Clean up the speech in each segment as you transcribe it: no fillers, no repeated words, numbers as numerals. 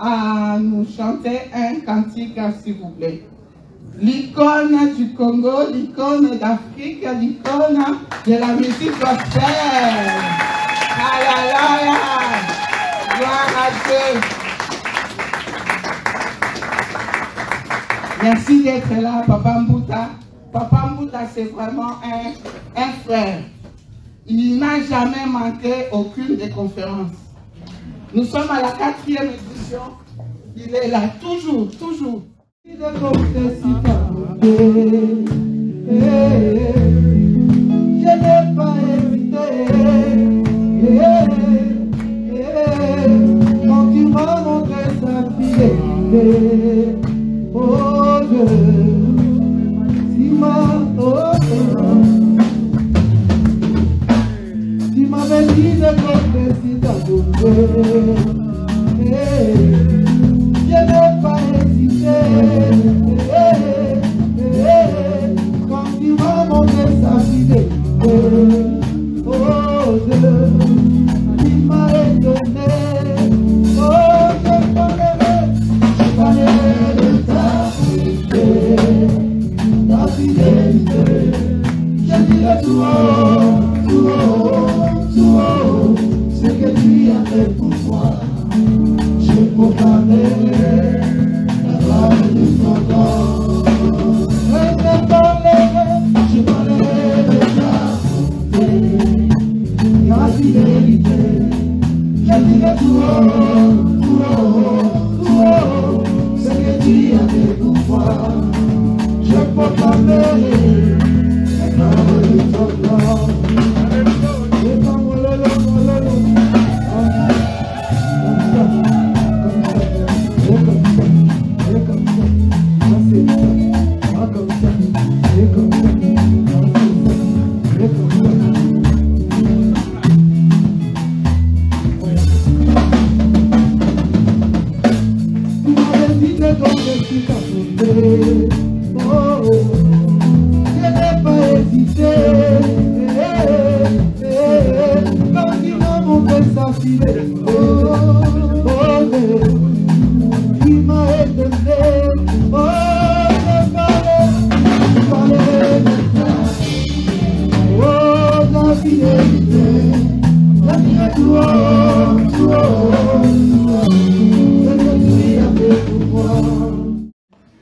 à nous chanter un cantique, s'il vous plaît. L'icône du Congo, l'icône d'Afrique, l'icône de la musique gospel. Alléluia! Gloire à Dieu! Merci d'être là, Papa Mbouta. Papa Mbouta, c'est vraiment un frère. Il n'a jamais manqué aucune des conférences. Nous sommes à la 4e édition. Il est là, toujours, toujours. Je n'ai pas évité. Quand tu m'as montré sa fidélité. Oh Dieu, tu m'avais dit de compter si t'as trouvé. Je n'ai pas hésité. Quand tu m'as montré sa fidélité. Oh Dieu, tu m'as étonné. Oh, je parlerai de ta fidélité, je dirai tout haut, ce que tu as fait pour moi. Je proclamerai la gloire de ton nom. Je parlerai de ta bonté, ta fidélité, je dirai tout haut, ce que tu as fait pour moi. Je proclamerai la gloire de ton nom.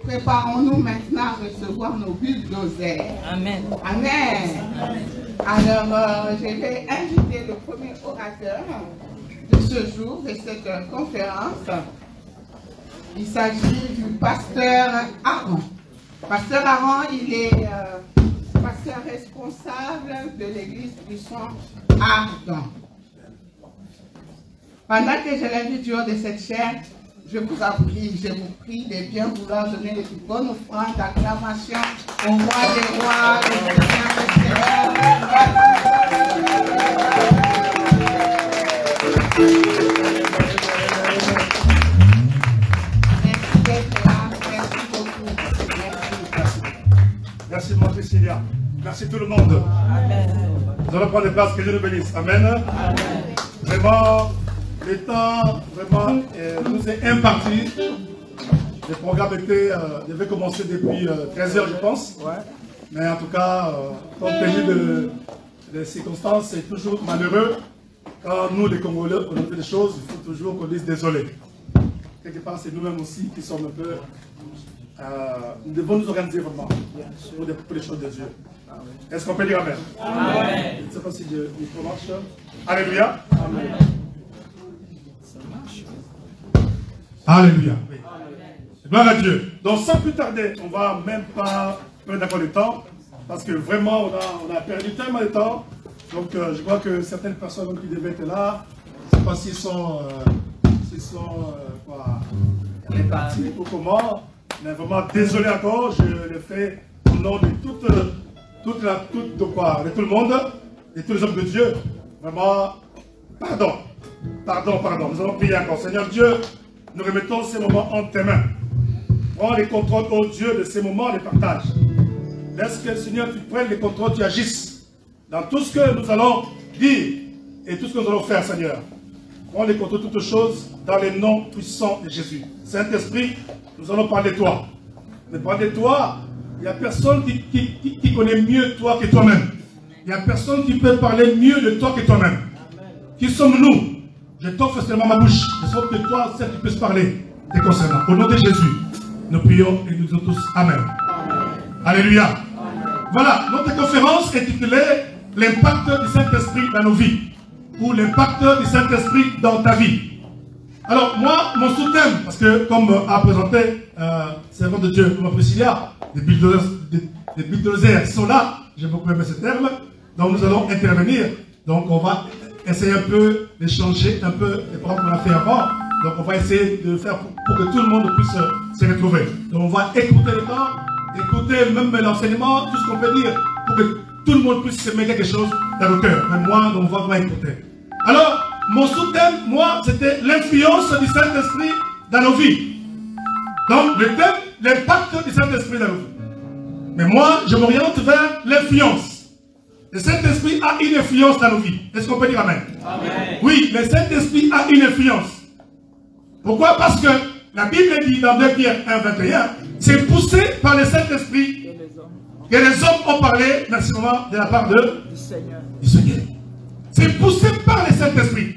Préparons-nous maintenant à recevoir nos bulles d'oseille. Amen. Amen. Alors, je vais inviter le premier orateur de ce jour, de cette conférence. Il s'agit du pasteur Aaron. Pasteur Aaron, il est pasteur responsable de l'église du Son Ardent. Pendant que je l'invite du haut de cette chaire, je vous prie de bien vouloir donner les plus bonnes offrandes d'acclamation au roi des rois, le Seigneur des seigneurs. Merci d'être là, merci beaucoup. Merci. Merci, mon Cécilia. Merci tout le monde. Amen. Nous allons prendre des places, que Dieu nous bénisse. Amen. Amen. Vraiment, le temps vraiment nous est imparti. Le programme devait commencer depuis 13h, je pense. Ouais. Mais en tout cas, compte tenu des circonstances, c'est toujours malheureux. Quand nous, les Congolais, on fait des choses, il faut toujours qu'on dise désolé. Quelque part, c'est nous-mêmes aussi qui sommes un peu... nous devons nous organiser vraiment pour les choses de Dieu. Est-ce qu'on peut dire Amen? Amen. Je ne sais pas si le micro marche. Alléluia. Amen. Alléluia. Gloire à Dieu. Donc sans plus tarder, on ne va même pas prendre encore le temps, parce que vraiment on a perdu tellement de temps. Donc je crois que certaines personnes qui devaient être là, je ne sais pas s'ils sont, répartis ou comment, mais vraiment désolé encore, je le fais au nom de de tout le monde, de tous les hommes de Dieu. Vraiment, pardon, nous allons prier encore. Seigneur Dieu, nous remettons ces moments entre tes mains. Prends les contrôles, ô Dieu, de ces moments de partage. Laisse que, Seigneur, tu prennes les contrôles, tu agisses dans tout ce que nous allons dire et tout ce que nous allons faire, Seigneur. on les contrôle toutes choses dans les noms puissants de Jésus. Saint-Esprit, nous allons parler de toi. Mais parler de toi, il n'y a personne qui connaît mieux toi que toi-même. Il n'y a personne qui peut parler mieux de toi que toi-même. Qui sommes-nous? Je t'offre seulement ma bouche, de sorte que toi, seul, tu puisses parler te concernant. Au nom de Jésus, nous prions et nous disons tous Amen. Amen. Alléluia. Amen. Voilà, notre conférence est intitulée l'impact du Saint-Esprit dans nos vies. Ou l'impact du Saint-Esprit dans ta vie. Alors, moi, mon sous-thème, parce que comme a présenté servant de Dieu, comme Priscilla, des bulldozers sont là, j'ai beaucoup aimé ce terme, donc nous allons intervenir. Donc on va essayer un peu d'échanger un peu les programmes qu'on a fait avant. Donc on va essayer de faire pour que tout le monde puisse se retrouver. Donc on va écouter le temps, écouter même l'enseignement, tout ce qu'on peut dire, pour que tout le monde puisse se mettre quelque chose dans le cœur. Mais moi, on va vraiment écouter. Alors, mon sous-thème, moi, c'était l'influence du Saint-Esprit dans nos vies. Donc, le thème, l'impact du Saint-Esprit dans nos vies. Mais moi, je m'oriente vers l'influence. Le Saint-Esprit a une influence dans nos vies. Est-ce qu'on peut dire Amen? Amen. Oui, le Saint-Esprit a une influence. Pourquoi? Parce que la Bible dit dans 2 Pierre 1, 21, c'est poussé par le Saint-Esprit que les hommes ont parlé, merci maman, de la part du Seigneur. C'est poussé par le Saint-Esprit.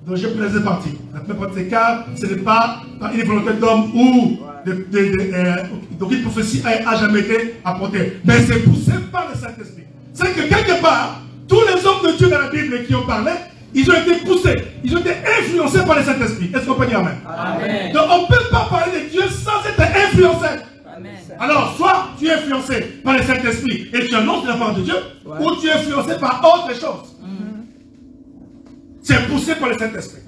Donc je plaisais partie. La plupart des cas, ce n'est pas par une volonté d'homme ou donc une prophétie n'a jamais été apportée. Mais c'est poussé par le Saint-Esprit. C'est que quelque part, tous les hommes de Dieu dans la Bible qui ont parlé, ils ont été poussés, ils ont été influencés par le Saint-Esprit. Est-ce qu'on peut dire Amen? Amen. Donc on ne peut pas parler de Dieu sans être influencé. Amen. Alors, soit tu es influencé par le Saint-Esprit et tu annonces la parole de Dieu, ou tu es influencé par autre chose. C'est poussé par le Saint-Esprit.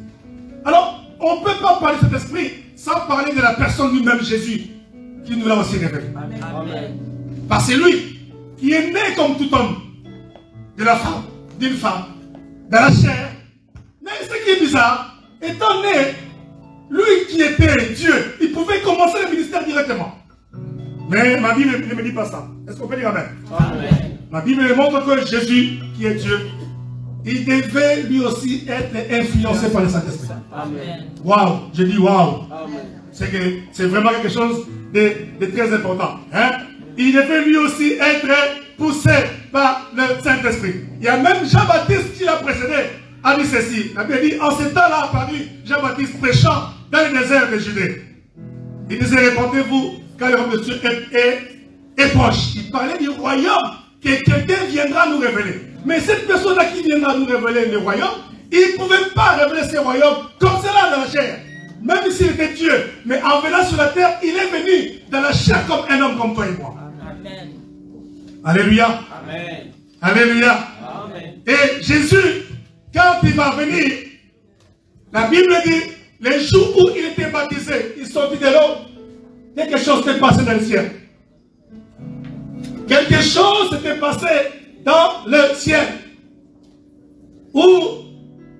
Alors, on ne peut pas parler de cet esprit sans parler de la personne lui-même, Jésus, qui nous l'a aussi révélé. Amen. Parce que c'est lui qui est né comme tout homme, de la femme, d'une femme, dans la chair. Mais ce qui est bizarre, étant né, lui qui était Dieu, il pouvait commencer le ministère directement. Mais ma Bible ne me dit pas ça. Est-ce qu'on peut dire Amen? Amen. Ma Bible montre que Jésus, qui est Dieu, il devait lui aussi être influencé par le Saint-Esprit. Amen. Waouh, je dis waouh. C'est vraiment quelque chose de très important. Hein? Il devait lui aussi être poussé par le Saint-Esprit. Il y a même Jean-Baptiste qui l'a précédé, a dit ceci. La Bible dit, en ce temps-là apparu Jean-Baptiste prêchant dans le désert de Judée. Il disait, répandez-vous quand le royaume de Dieu est proche. Il parlait du royaume que quelqu'un viendra nous révéler. Mais cette personne-là qui viendra nous révéler le royaume, il ne pouvait pas révéler ce royaume comme cela dans la chair. Même s'il était Dieu. Mais en venant sur la terre, il est venu dans la chair comme un homme comme toi et moi. Amen. Alléluia. Amen. Alléluia. Amen. Et Jésus, quand il va venir, la Bible dit, les jours où il était baptisé, il sortit de l'eau, quelque chose s'est passé dans le ciel. Quelque chose s'était passé dans le ciel. Où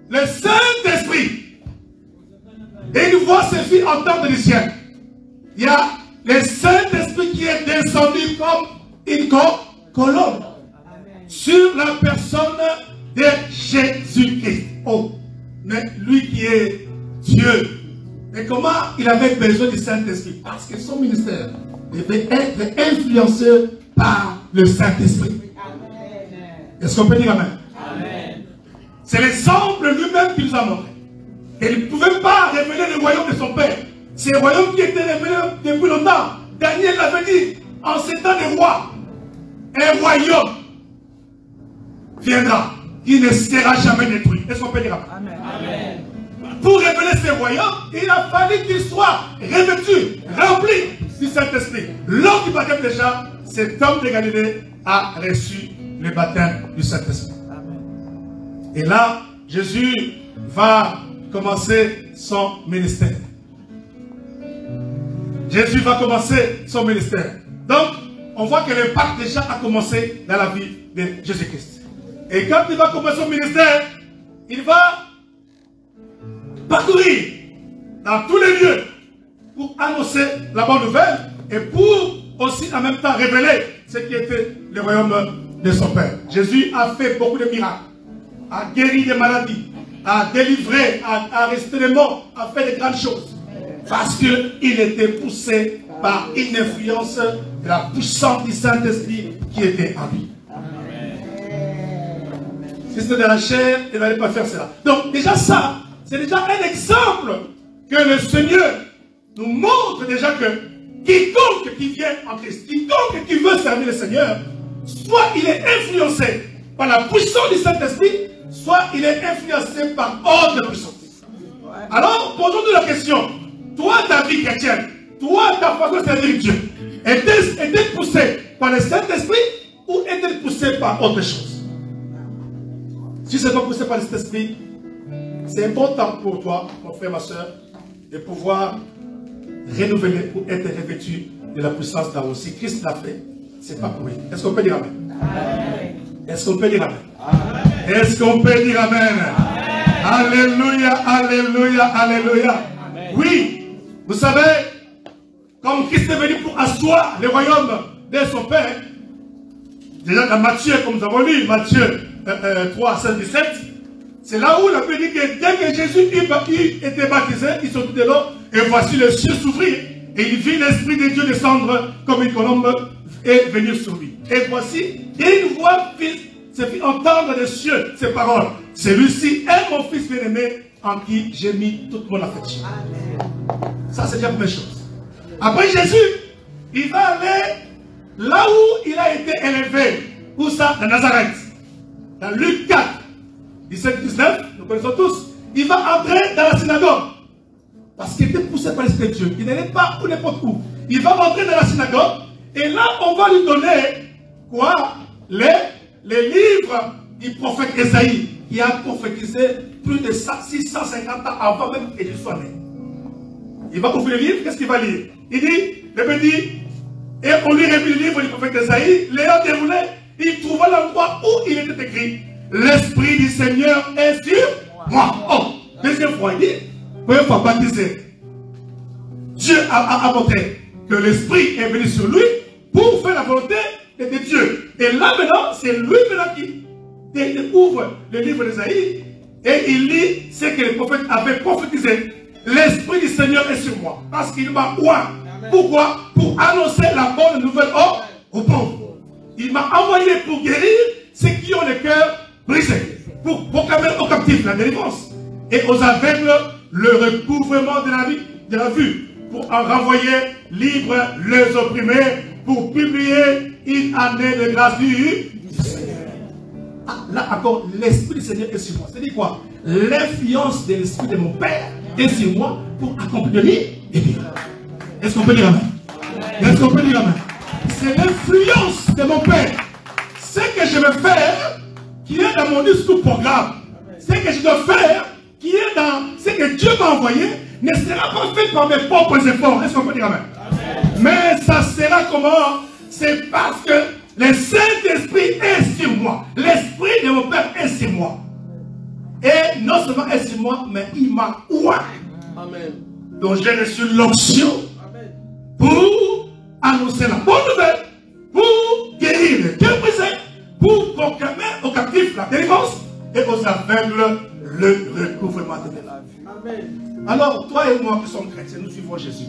le Saint-Esprit, et une voix se fit entendre du ciel. Il y a le Saint-Esprit qui est descendu comme une colonne sur la personne de Jésus-Christ. Oh, mais lui qui est Dieu. Mais comment il avait besoin du Saint-Esprit? Parce que son ministère devait être influencé par le Saint-Esprit. Est-ce qu'on peut dire Amen? Amen. C'est l'exemple lui-même qu'il nous a montré. Il ne pouvait pas révéler le royaume de son Père. C'est le royaume qui était révélé depuis longtemps. Daniel l'avait dit, en ces temps de roi, un royaume viendra qui ne sera jamais détruit. Est-ce qu'on peut dire Amen? Amen. Pour révéler ce royaume, il a fallu qu'il soit revêtu, rempli du Saint-Esprit. Lors du baptême déjà, cet homme de Galilée a reçu le baptême du Saint-Esprit. Et là, Jésus va commencer son ministère. Jésus va commencer son ministère. Donc, on voit que l'impact déjà a commencé dans la vie de Jésus-Christ. Et quand il va commencer son ministère, il va parcourir dans tous les lieux pour annoncer la bonne nouvelle et pour aussi en même temps révéler ce qui était le royaume de son Père. Jésus a fait beaucoup de miracles, a guéri des maladies, à délivrer, à rester les morts, à faire des grandes choses. Parce qu'il était poussé par une influence de la puissance du Saint-Esprit qui était en lui. Si c'était dans la chair, il n'allait pas faire cela. Donc déjà ça, c'est déjà un exemple que le Seigneur nous montre déjà que quiconque qui vient en Christ, quiconque qui veut servir le Seigneur, soit il est influencé par la puissance du Saint-Esprit, soit il est influencé par autre puissance. Alors, posons-nous la question. Toi, ta vie chrétienne, toi, ta façon de servir Dieu, est-elle poussée par le Saint-Esprit ou est-elle poussée par autre chose? Si ce n'est pas poussé par le Saint-Esprit, c'est important pour toi, mon frère, ma soeur, de pouvoir renouveler ou être revêtu de la puissance d'Aaron. Si Christ l'a fait, c'est pas pour lui. Est-ce qu'on peut dire Amen? Est-ce qu'on peut dire Amen? Est-ce qu'on peut dire Amen? Alléluia, alléluia, alléluia. Oui, vous savez, comme Christ est venu pour asseoir le royaume de son Père, déjà dans Matthieu, comme nous avons lu, Matthieu 3, 5, 17, c'est là où la Bible dit que dès que Jésus était baptisé, il sortit de l'eau, et voici le ciel s'ouvrir, et il vit l'Esprit de Dieu descendre comme une colombe et venir sur lui. Et voici, une voix se fit entendre des cieux ces paroles. Celui-ci est mon fils bien-aimé en qui j'ai mis toute mon affection. Ça, c'est déjà la première chose. Après Jésus, il va aller là où il a été élevé. Où ça? Dans Nazareth. Dans Luc 4, 17-19, nous connaissons tous. Il va entrer dans la synagogue. Parce qu'il était poussé par l'Esprit de Dieu. Il n'allait pas où n'importe où. Il va rentrer dans la synagogue. Et là, on va lui donner quoi? Les livres du prophète Esaïe, qui a prophétisé plus de 650 ans avant même que Jésus soit né. Il va ouvrir le livre, qu'est-ce qu'il va lire? Il dit, le Bible dit, et on lui remet le livre du prophète Esaïe, l'ayant déroulé, il trouva l'endroit où il était écrit, l'Esprit du Seigneur est sur moi. Oh, deuxième fois, il dit, première fois baptisé. Dieu a montré que l'Esprit est venu sur lui pour faire la volonté de Dieu. Et là maintenant, c'est lui maintenant qui découvre le livre d'Esaïe et il lit ce que les prophètes avaient prophétisé. L'Esprit du Seigneur est sur moi parce qu'il m'a oint. Pourquoi? Pour annoncer la bonne nouvelle aux pauvres. Il m'a envoyé pour guérir ceux qui ont le cœur brisé, pour proclamer aux captifs la délivrance et aux aveugles le recouvrement de la vue, pour en renvoyer libres les opprimés, pour publier une année de grâce du Seigneur. Ah, là encore, l'Esprit du Seigneur est sur moi. C'est-à-dire quoi? L'influence de l'Esprit de mon Père est sur moi pour accomplir les miracles. Est-ce qu'on peut dire Amen? Est-ce qu'on peut dire Amen? C'est l'influence de mon Père. Ce que je veux faire, qui est dans mon discours programme, ce que je dois faire, qui est dans ce que Dieu m'a envoyé, ne sera pas fait par mes propres efforts. Est-ce qu'on peut dire Amen? Mais ça sera comment? C'est parce que le Saint-Esprit est sur moi. L'Esprit de mon Père est sur moi. Et non seulement est sur moi, mais il m'a oint. Amen. Donc j'ai reçu l'onction pour annoncer la bonne nouvelle, pour guérir les cœurs brisés, pour proclamer aux captifs la délivrance et aux aveugles le recouvrement de la vue. Alors, toi et moi qui sommes chrétiens, nous suivons Jésus.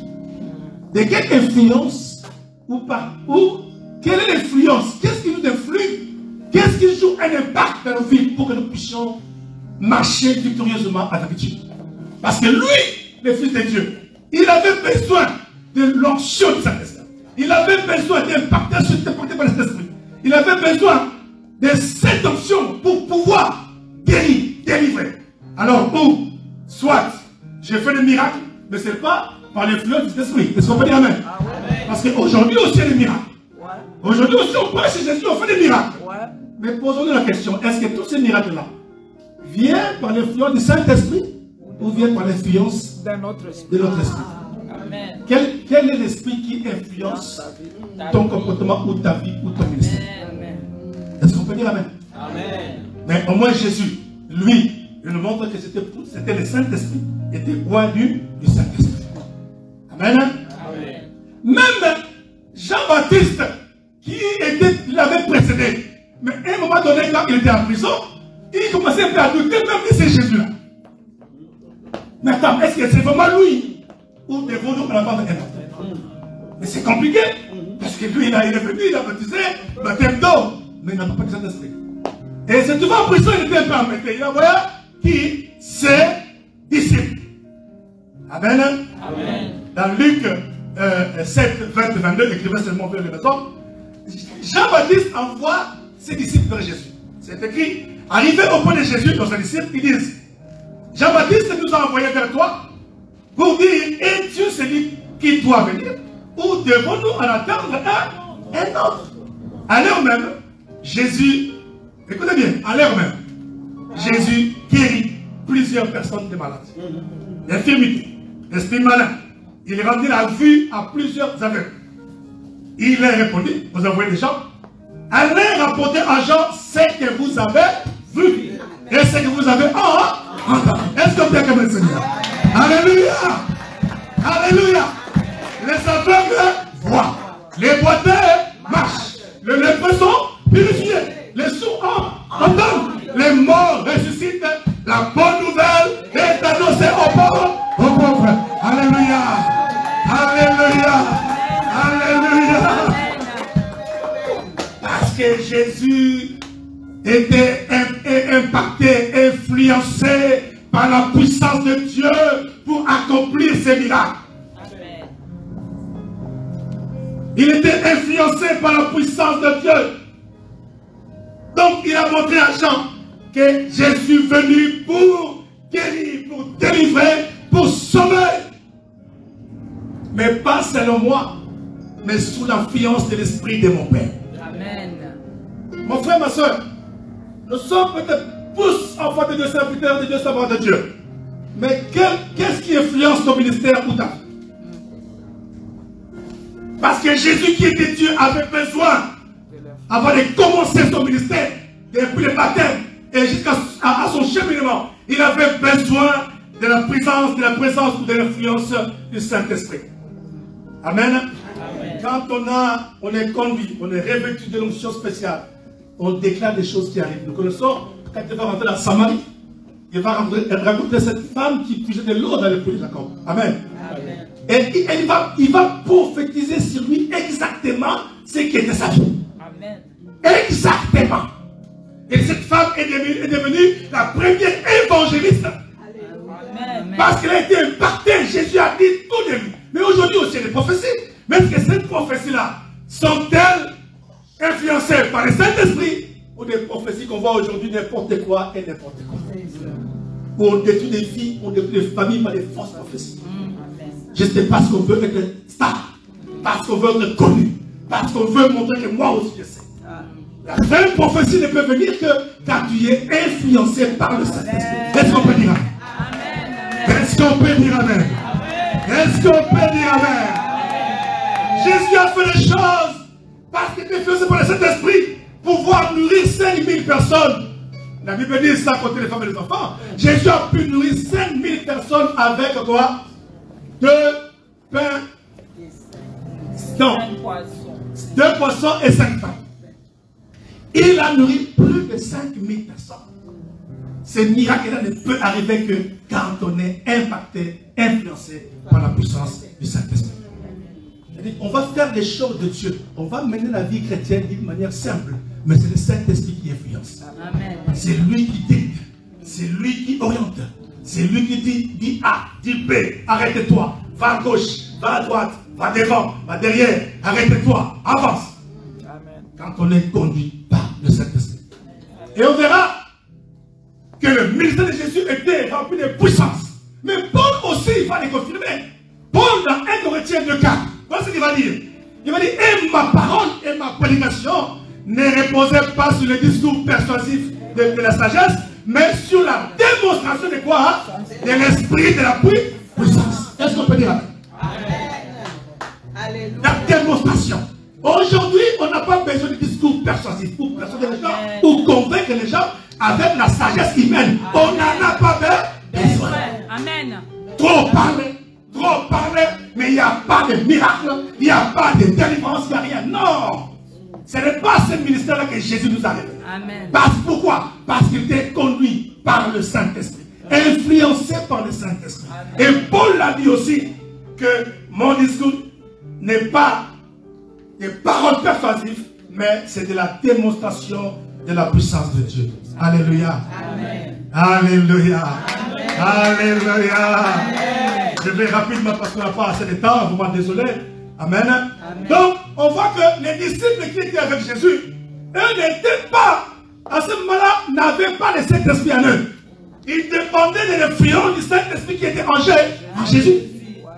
De quelle influence ou pas? Ou quelle est l'influence? Qu'est-ce qui nous influe? Qu'est-ce qui joue un impact dans nos vies pour que nous puissions marcher victorieusement avec Dieu? Parce que lui, le Fils de Dieu, il avait besoin de l'onction de Saint-Esprit. Il avait besoin d'impacter sur par le Saint-Esprit. Il avait besoin de cette onction pour pouvoir guérir, délivrer. Alors, ou, soit, j'ai fait des miracles, mais ce n'est pas par l'influence du Saint-Esprit. Est-ce qu'on peut dire Amen? Parce qu'aujourd'hui aussi, il y a des miracles. Aujourd'hui aussi, on prêche chez Jésus, on fait des miracles. Mais posons-nous la question, est-ce que tous ces miracles-là viennent par l'influence du Saint-Esprit ou viennent par l'influence de notre esprit? Amen. Quel est l'esprit qui influence ton comportement ou ta vie ou ton ministère? Est-ce qu'on peut dire Amen? Amen. Mais au moins Jésus, lui, il nous montre que c'était le Saint-Esprit, était roi du Saint-Esprit. Amen. Amen. Même Jean-Baptiste, qui l'avait précédé, mais à un moment donné, quand il était en prison, il commençait à douter même que c'est Jésus-là. Mais attends, est-ce que c'est vraiment lui? Ou devons-nous en attendre un autre? Mais c'est compliqué. Parce que lui, il est venu, il a baptisé, baptême d'eau. Mais il n'a pas de Saint-Esprit. Et c'est souvent en prison, il était un peu embêté. Il a envoyé qui? Ses disciples. Amen. Amen. Dans Luc 7, 20, 22, écrivez seulement vers les maisons. Jean-Baptiste envoie ses disciples vers Jésus. C'est écrit, arrivé au point de Jésus, dans ses disciples, ils disent, Jean-Baptiste nous a envoyé vers toi pour dire, es-tu celui qui doit venir ou devons-nous en attendre un autre? À l'heure même, Jésus, écoutez bien, à l'heure même, Jésus guérit plusieurs personnes de malades, d'infirmité, d'esprit malin. Il rendit la vue à plusieurs aveugles. Il leur répondit, vous envoyez des gens, allez rapporter à Jean ce que vous avez vu et ce que vous avez entendu. Est-ce qu'on peut acclamer le Seigneur? Alléluia! Alléluia! Les aveugles voient, les boiteux marchent, les lépreux sont purifiés, les sourds entendent, les morts ressuscitent. La bonne nouvelle est annoncée aux pauvres. Alléluia! Alléluia! Alléluia! Parce que Jésus était impacté, influencé par la puissance de Dieu pour accomplir ses miracles. Amen. Il était influencé par la puissance de Dieu. Donc il a montré à Jean que Jésus est venu pour guérir, pour délivrer, pour sauver. Mais pas selon moi, mais sous l'influence de l'Esprit de mon Père. Amen. Mon frère, ma soeur, nous sommes peut-être tous enfants de Dieu, serviteurs de Dieu, servants de Dieu. Mais qu'est-ce qui influence ton ministère ou ta vie? Parce que Jésus qui était Dieu avait besoin, avant de commencer son ministère, depuis le baptême et jusqu'à son cheminement, il avait besoin de la présence ou de l'influence du Saint-Esprit. Amen. Amen. Quand on est conduit, on est revêtu de l'onction spéciale, on déclare des choses qui arrivent. Nous connaissons, quand il va rentrer dans Samarie, il va rencontrer cette femme qui puisait de l'eau dans le puits de Jacob. Amen. Amen. Et il va prophétiser sur lui exactement ce qui était sa vie. Amen. Exactement. Et cette femme est devenue la première évangéliste. Amen. Parce qu'elle a été impactée. Jésus a dit tout de lui. Mais aujourd'hui aussi, il y a des prophéties. Mais est-ce que ces prophéties-là sont-elles influencées par le Saint-Esprit ou des prophéties qu'on voit aujourd'hui n'importe quoi et n'importe quoi? Où on détruit des vies, on détruit des familles par des fausses prophéties. Juste parce qu'on veut être star, parce qu'on veut être connu, parce qu'on veut montrer que moi aussi je sais. La vraie prophétie ne peut venir que quand tu es influencé par le Saint-Esprit. Est-ce qu'on peut dire amen? Est-ce qu'on peut dire amen? Est-ce qu'on peut dire amen? Jésus a fait les choses parce qu'il était influencé par le Saint-Esprit pour pouvoir nourrir 5000 personnes. La Bible dit ça contre les femmes et les enfants. Jésus a pu nourrir 5000 personnes avec quoi? 2 pains, non, 2 poissons et 5 pains. Il a nourri plus de 5000 personnes. Ce miracle-là ne peut arriver que quand on est impacté, influencé par la puissance du Saint-Esprit. On va faire des choses de Dieu. On va mener la vie chrétienne d'une manière simple. Mais c'est le Saint-Esprit qui influence. C'est lui qui dicte. C'est lui qui oriente. C'est lui qui dit A, dit B, arrête-toi, va à gauche, va à droite, va devant, va derrière, arrête-toi, avance. Amen. Quand on est conduit par le Saint-Esprit. Et on verra que le ministère de Jésus était rempli de puissance. Mais Paul aussi, il va les confirmer. Paul, dans 1 Corinthiens 2,4, voilà ce qu'il va dire. Il va dire, et ma parole et ma prédication ne reposaient pas sur le discours persuasif de la sagesse, mais sur la démonstration de quoi? De l'esprit de la puissance. Est-ce qu'on peut dire amen? La démonstration. Aujourd'hui, on n'a pas besoin de discours persuasifs pour persuader les gens ou convaincre les gens avec la sagesse humaine. On n'en a pas besoin. Amen. Trop parler, mais il n'y a pas de miracle, il n'y a pas de délivrance, il n'y a rien. Non! Ce n'est pas ce ministère-là que Jésus nous a révélé. Amen. Pourquoi? Parce qu'il était conduit par le Saint-Esprit. influencés par le Saint-Esprit. Et Paul l'a dit aussi que mon discours n'est pas des paroles persuasives, mais c'est de la démonstration de la puissance de Dieu. Alléluia. Amen. Alléluia. Amen. Alléluia. Amen. Je vais rapidement parce qu'on n'a pas assez de temps, vraiment désolé. Amen. Amen. Donc, on voit que les disciples qui étaient avec Jésus, eux n'étaient pas, à ce moment-là, n'avaient pas le Saint-Esprit en eux. Ils dépendaient de l'influence du Saint-Esprit qui était en Jésus.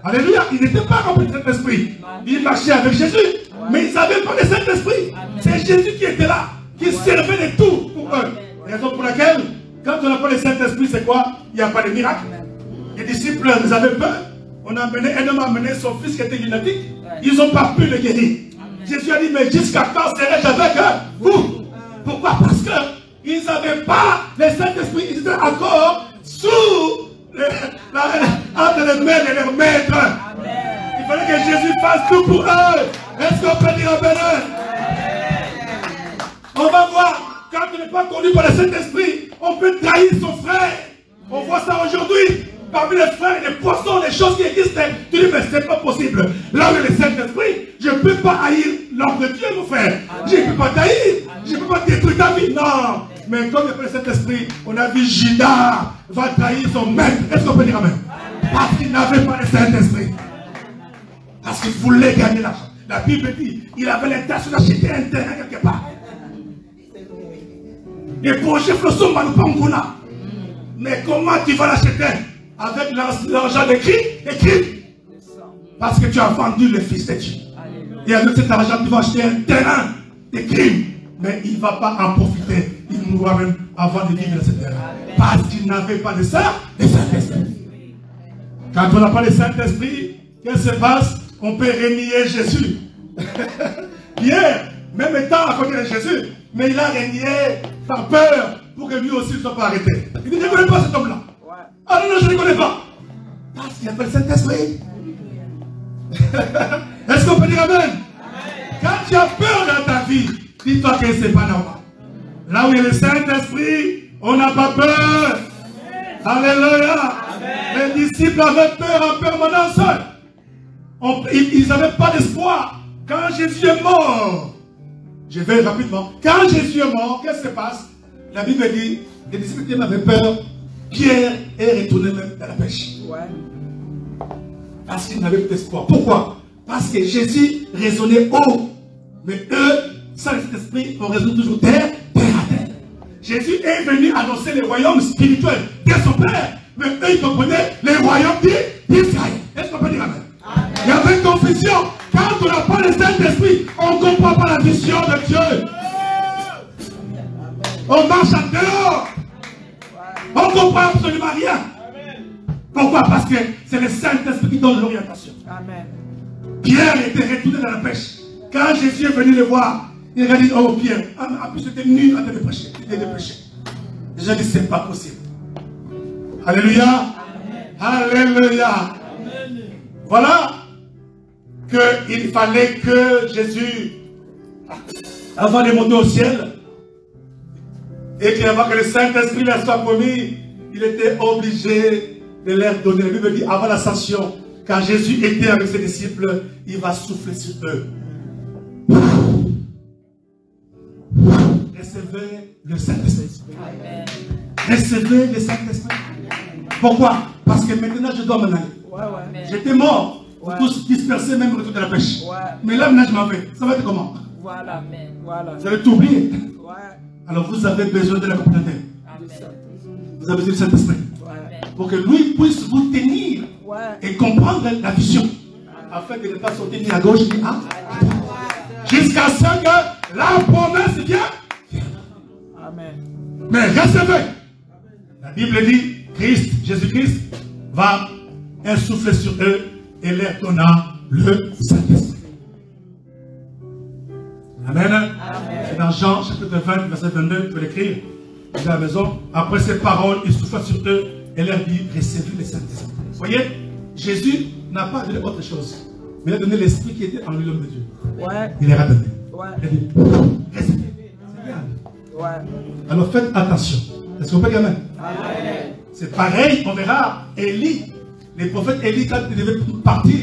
Alléluia. Ils n'étaient pas remplis de Saint-Esprit. Ils marchaient avec Jésus, mais ils n'avaient pas le Saint-Esprit. C'est Jésus qui était là, qui servait de tout pour eux. Raison pour laquelle, quand on n'a pas le Saint-Esprit, c'est quoi? Il n'y a pas de miracle. Les disciples, ils avaient peur. Un homme a amené son fils qui était lunatique. Ils n'ont pas pu le guérir. Jésus a dit, mais jusqu'à quand serai-je avec vous? Pourquoi? Parce qu'ils n'avaient pas le Saint-Esprit. Ils étaient encore sous entre les mains de leur maître. Il fallait que Jésus fasse tout pour eux. Est-ce qu'on peut dire Amen? On va voir, quand on n'est pas conduit par le Saint-Esprit, on peut trahir son frère. On voit ça aujourd'hui. Parmi les frères, les poissons, les choses qui existent, tu dis, mais c'est pas possible. Là où il y a le Saint-Esprit, je ne peux pas haïr l'homme de Dieu, mon frère. Je ne peux pas trahir. Je ne peux pas détruire ta vie. Non. Mais comme il n'y a pas le Saint-Esprit, on a vu Judas va trahir son maître. Est-ce qu'on peut dire Amen? Parce qu'il n'avait pas le Saint-Esprit. Parce qu'il voulait gagner l'argent. La Bible dit, il avait l'intention d'acheter un terrain quelque part. Les projets Flossom Manupanguna. Mais comment tu vas l'acheter? Avec l'argent de qui? Parce que tu as vendu le Fils de Dieu. Et avec cet argent, tu vas acheter un terrain de crime. Mais il ne va pas en profiter. Il mourra même avant de vivre dans ce terrain. Parce qu'il n'avait pas de ça, le Saint-Esprit. Quand on n'a pas le Saint-Esprit, qu'est-ce qui se passe? On peut renier Jésus. Pierre, même étant à côté de Jésus, mais il a renié par peur pour que lui aussi ne soit pas arrêté. Il dit, je ne connais pas cet homme-là. Ah non, je ne le connais pas. Parce qu'il n'y a pas le Saint-Esprit. Est-ce qu'on peut dire Amen? Quand tu as peur dans ta vie, dis-toi que ce n'est pas normal. Là où il y a le Saint-Esprit, on n'a pas peur. Alléluia. Les disciples avaient peur en permanence. Ils n'avaient pas d'espoir. Quand Jésus est mort, je vais rapidement. Quand Jésus est mort, qu'est-ce qui se passe? La Bible dit, les disciples avaient peur. Pierre est retourné même dans la pêche. Parce qu'il n'avait plus d'espoir. Pourquoi? Parce que Jésus raisonnait haut. Mais eux, sans l'esprit, on raisonne toujours terre à terre. Jésus est venu annoncer les royaumes spirituels de son Père. Mais eux, ils comprenaient les royaumes d'Israël. Est-ce qu'on peut dire Amen? Il y avait une confusion. Quand on n'a pas le Saint-Esprit, on ne comprend pas la vision de Dieu. On marche à dehors. On ne comprend absolument rien. Pourquoi? Parce que c'est le Saint-Esprit qui donne l'orientation. Pierre était retourné dans la pêche. Quand Jésus est venu le voir, il a dit, oh Pierre, en plus c'était nu en train de prêcher. Il était de prêcher. J'ai dit, c'est pas possible. Alléluia. Alléluia. Amen. Voilà qu'il fallait que Jésus, avant de monter au ciel, et qu'avant que le Saint-Esprit leur soit promis, il était obligé de leur donner. La Bible dit, avant l'ascension, quand Jésus était avec ses disciples, il va souffler sur eux. Recevez le Saint-Esprit. Recevez le Saint-Esprit. Pourquoi? Parce que maintenant je dois m'en aller. J'étais mort. Tous dispersés, même retour de la pêche. Mais là maintenant je m'en vais. Ça va être comment? Vous allez tout oublier. Alors vous avez besoin de la communauté. Vous avez besoin du Saint-Esprit. Pour que lui puisse vous tenir et comprendre la vision. Afin de ne pas sauter ni à gauche ni à droite. Jusqu'à ce que la promesse vienne. Amen. Mais recevez. La Bible dit, Jésus-Christ va insouffler sur eux et leur donna le Saint-Esprit. Amen. C'est dans Jean chapitre 20, verset 22, vous pouvez l'écrire à la maison. Après ces paroles, il souffla sur eux et leur dit, recevez le Saint-Esprit. Vous voyez, Jésus n'a pas donné autre chose. Mais il a donné l'esprit qui était en lui, l'homme de Dieu. Il leur a donné. Il a dit, recevez. Alors faites attention. Est-ce qu'on peut dire Amen? C'est pareil, on verra Élie. Les prophètes Élie, quand il devait partir,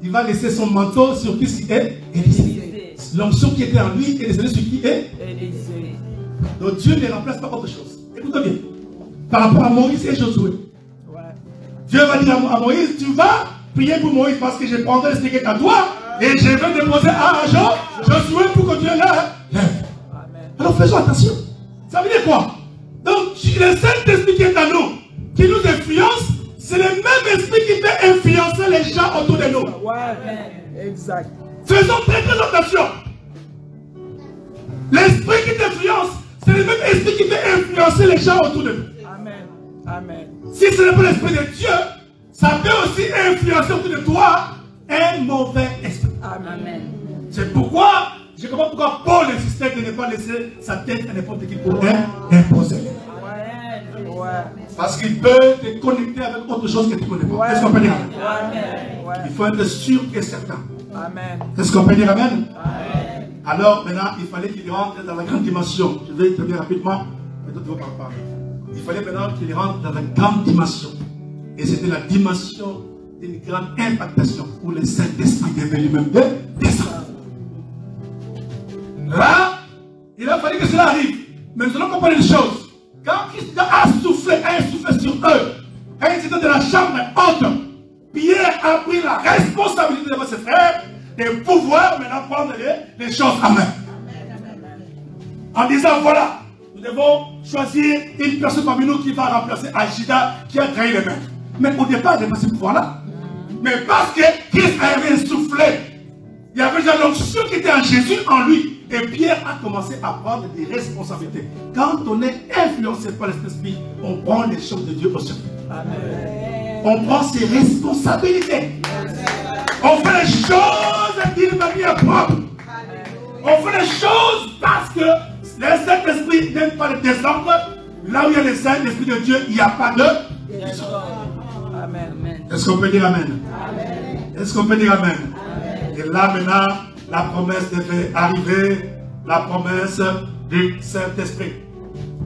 il va laisser son manteau sur qui est Élisée. L'onction qui était en lui est descendue sur qui est Élisée. Donc Dieu ne remplace pas autre chose. Écoutez bien. Par rapport à Moïse et Josué. Ouais. Dieu va dire à Moïse, tu vas prier pour Moïse parce que je prendrai l'esprit qui est à toi et je vais déposer à Josué pour que Dieu lève. Alors faisons attention. Ça veut dire quoi? Donc le Saint-Esprit qui est à nous, qui nous influence, c'est le même esprit qui peut influencer les gens autour de nous. Ouais, exact. Faisons très très attention. L'esprit qui t'influence, c'est le même esprit qui peut influencer les gens autour de nous. Amen. Amen. Si ce n'est pas l'esprit de Dieu, ça peut aussi influencer autour de toi un mauvais esprit. Amen. C'est pourquoi, je comprends pourquoi Paul insistait de ne pas laisser sa tête à n'importe qui pour imposer. Ouais. Parce qu'il peut te connecter avec autre chose que tu ne connais pas. Qu'est-ce qu'on peut dire? Il faut être sûr et certain. Amen. Est-ce qu'on peut dire amen? Amen. Alors maintenant, il fallait qu'il rentre dans la grande dimension. Je vais très bien rapidement, mais d'autres vont pas parler. Il fallait maintenant qu'il rentre dans la grande dimension. Et c'était la dimension d'une grande impactation où le Saint-Esprit devait lui-même descendre. Là, il a fallu que cela arrive. Mais nous allons comprendre une chose. Quand Christ a soufflé sur eux, quand ils étaient dans la chambre haute, Pierre a pris la responsabilité de ses frères de pouvoir maintenant prendre les choses en main. En disant, voilà, nous devons choisir une personne parmi nous qui va remplacer Agida qui a trahi les mains. Mais au départ, il n'y avait pas ce pouvoir-là. Mais parce que Christ avait soufflé, il y avait déjà l'onction qui était en Jésus, en lui. Et Pierre a commencé à prendre des responsabilités. Quand on est influencé par l'Esprit, on prend les choses de Dieu au sérieux. On prend ses responsabilités. On fait les choses d'une manière propre. On fait les choses parce que le Saint-Esprit n'aime pas le désordre. Là où il y a le Saint-Esprit de Dieu, il n'y a pas de désordre. Est-ce qu'on peut dire amen? Est-ce qu'on peut dire amen? Et là maintenant, la promesse devait arriver, la promesse du Saint-Esprit.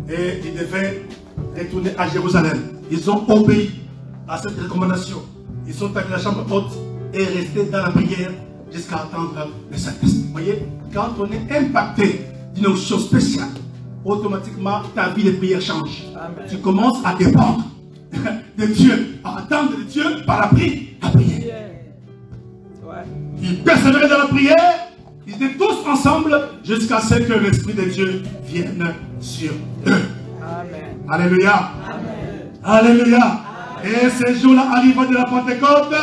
Et ils devaient retourner à Jérusalem. Ils ont obéi à cette recommandation. Ils sont allés à la chambre haute et restés dans la prière jusqu'à attendre le Saint-Esprit. Vous voyez, quand on est impacté d'une onction spéciale, automatiquement ta vie de prière change. Amen. Tu commences à dépendre de Dieu, à attendre de Dieu par la prière. Ils persévéraient dans la prière, ils étaient tous ensemble jusqu'à ce que l'Esprit de Dieu vienne sur eux. Amen. Alléluia. Amen. Alléluia. Et ce jour-là, arrivant de la Pentecôte,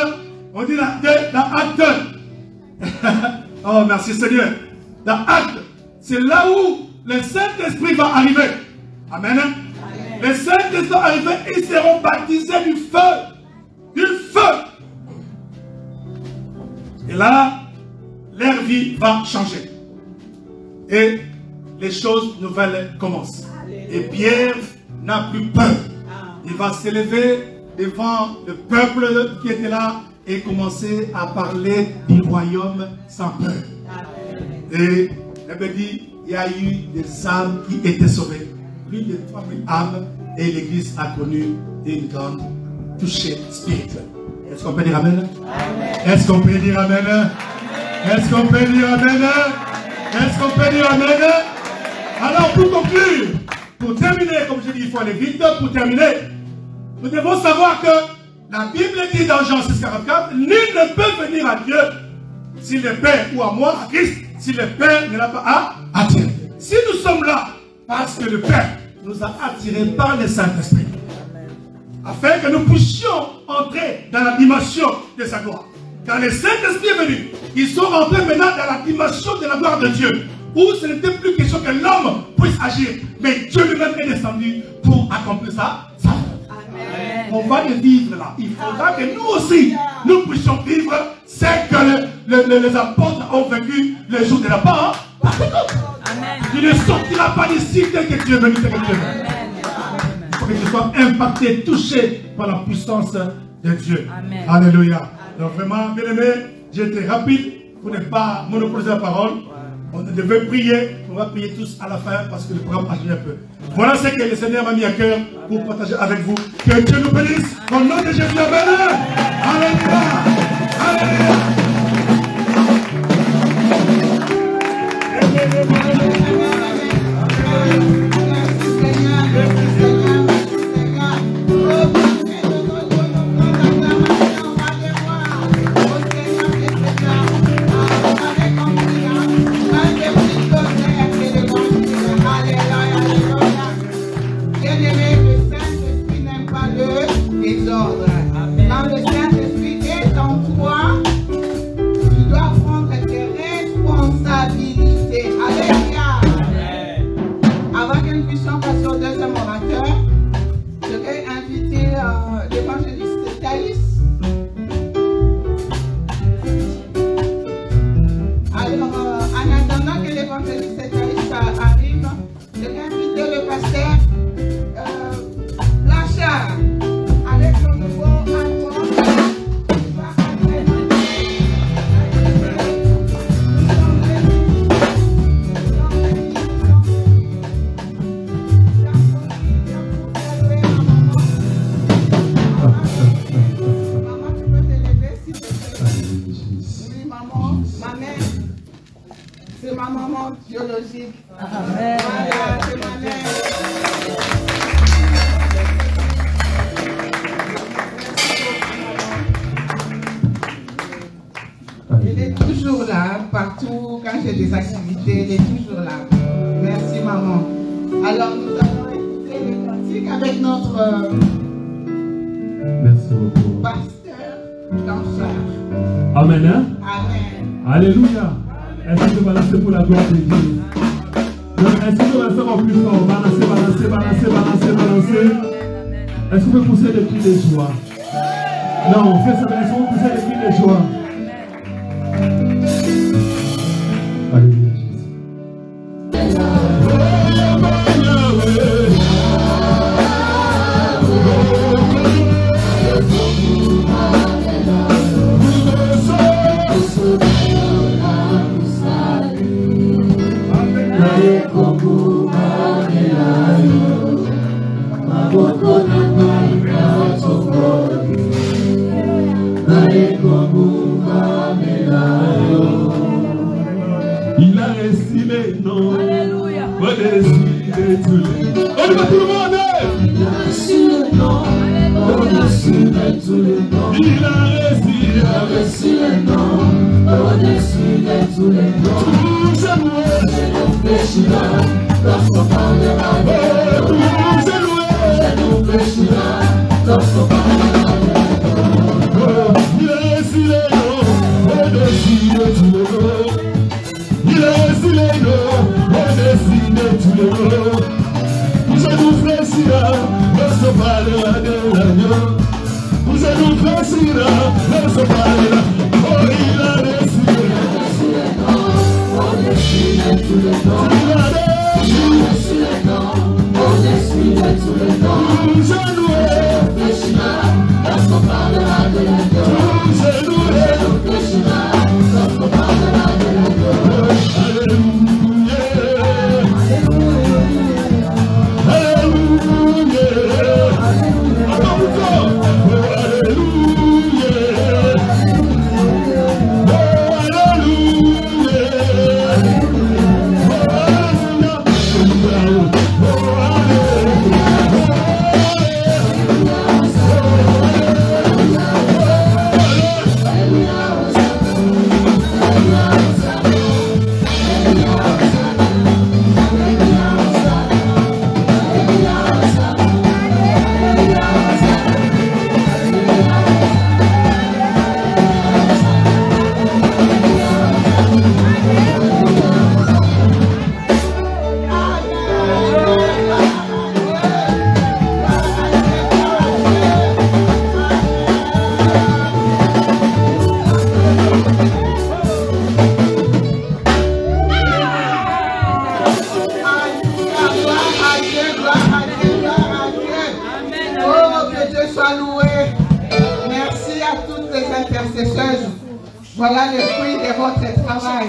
on dit dans Acte. Oh, merci Seigneur. Dans Acte, c'est là où le Saint-Esprit va arriver. Amen. Amen. Le Saint-Esprit va arriver, ils seront baptisés du feu. Du feu. Et là, leur vie va changer. Et les choses nouvelles commencent. Et Pierre n'a plus peur. Il va s'élever devant le peuple qui était là et commencer à parler du royaume sans peur. Et il dit, il y a eu des âmes qui étaient sauvées. Plus de 3000 âmes. Et l'Église a connu une grande touchée spirituelle. Est-ce qu'on peut dire amen? Est-ce qu'on peut dire amen? Est-ce qu'on peut dire amen? Est-ce qu'on peut dire amen? Alors pour conclure, pour terminer, comme je dis, il faut aller vite, pour terminer, nous devons savoir que la Bible dit dans Jean 6,44, nul ne peut venir à Dieu si le Père, ou à moi, à Christ, si le Père ne l'a pas attiré. Si nous sommes là, parce que le Père nous a attirés par le Saint-Esprit, afin que nous puissions entrer dans la dimension de sa gloire. Quand le Saint-Esprit est venu, ils sont rentrés maintenant dans la dimension de la gloire de Dieu, où ce n'était plus question que l'homme puisse agir, mais Dieu lui-même est descendu pour accomplir ça. On va le vivre là. Il faudra que nous aussi, nous puissions vivre ce que les apôtres ont vécu le jour de la Pentecôte. Tu ne sortiras pas d'ici tel que Dieu est venu, tel que Dieu est venu. Il faut que tu sois impacté, touché par la puissance de Dieu. Amen. Alléluia. Donc vraiment, bien aimé, j'ai été rapide pour ne pas monopoliser la parole. On devait prier, on va prier tous à la fin parce que le programme a fini un peu. Voilà ce que le Seigneur m'a mis à cœur pour partager avec vous. Que Dieu nous bénisse. Au nom de Jésus, amen. Alléluia. Alléluia. Quand le Saint-Esprit est en toi, tu dois prendre tes responsabilités. Alléluia. Avant que nous puissions passer au deuxième orateur, je vais inviter l'évangéliste Thaïs. Alors, en attendant que l'évangéliste Thaïs arrive, je vais inviter le pasteur Blanchard. Avec le nouveau album, il va maman, tu peux te lever s'il te plaît. Oui, maman, ma mère, c'est ma maman biologique. Amen. Voilà, c'est ma mère. Elle est toujours là, partout, quand j'ai des activités, elle est toujours là. Merci maman. Alors nous allons écouter le cantique avec notre Merci beaucoup. pasteur danseur. Amen. Hein? Amen. Alléluia. Est-ce que tu vas lancer pour la gloire de Dieu? Donc, est-ce que tu vas lancer en plus fort? Balancer, balancer, balancer, balancer, balancer. Est-ce qu'on peut pousser des cris de joie? Non, fais ça. Est-ce qu'on peut pousser des cris de joie? Alléluia, Jésus. Il a estimé, non. Alléluia. Au-dessus de tous les. On va tout le monde. Il a reçu le nom. Au-dessus de tous les noms. Il a reçu le nom. Au-dessus de tous les noms. Tout c'est loué. C'est nous péchira. Lorsqu'on parlera d'elle. Tout c'est loué. C'est nous péchira. Lorsqu'on parlera d'elle. Il a reçu le nom. Au-dessus de tous les noms. Il a reçu les noms, au-dessus de tous les noms. Vous êtes nous fléchira, lorsqu'on parlera de l'agneau. Vous êtes nous fléchira, lorsqu'on parlera. Oh, il a reçu les noms, au-dessus de tous les noms. Il a reçu les noms, au-dessus de tous les noms. Vous êtes nous fléchira, lorsqu'on parlera de l'agneau. Vous êtes nous fléchira, lorsqu'on parlera de l'agneau. Voilà le fruit de votre travail.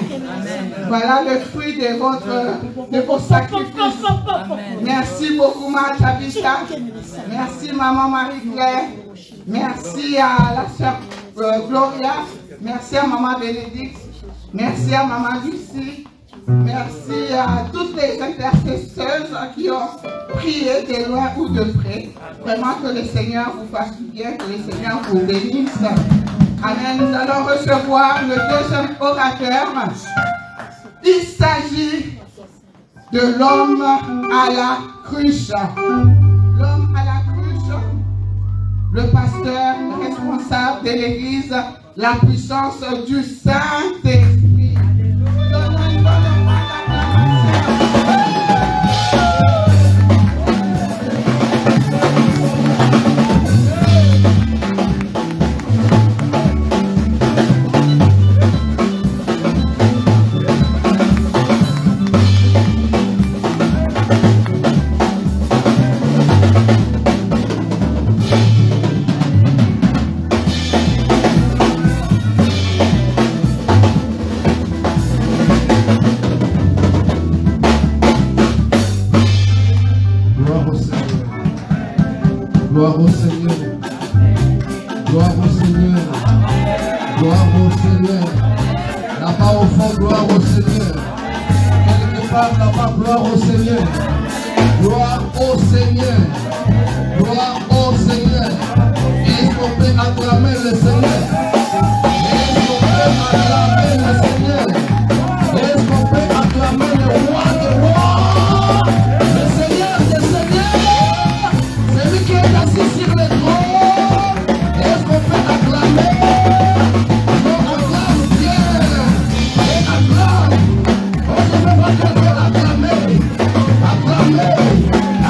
Voilà le fruit de vos sacrifices. Merci beaucoup, Mama Tabitha. Merci, Maman Marie-Claire. Merci à la sœur Gloria. Merci à Maman Bénédicte. Merci à Maman Lucie. Merci à toutes les intercesseuses qui ont prié de loin ou de près. Vraiment que le Seigneur vous fasse du bien, que le Seigneur vous bénisse. Amen. Nous allons recevoir le deuxième orateur. Il s'agit de l'homme à la cruche. L'homme à la cruche, le pasteur responsable de l'église, la puissance du Saint-Esprit. Gloire au Seigneur. Gloire au Seigneur. Gloire au Seigneur. Là-bas au fond, gloire au Seigneur. Quelque part là-bas, gloire au Seigneur. Gloire au Seigneur. Gloire au Seigneur. Est-ce qu'on peut acclamer le Seigneur? Est-ce qu'on peut acclamer le Seigneur? Est-ce qu'on peut acclamer le roi des rois? Le Seigneur des seigneurs. Celui qui est assis sur le trône. Est-ce qu'on peut acclamer? On acclame bien. Et acclame. On ne peut pas quelqu'un acclamer. Acclamer.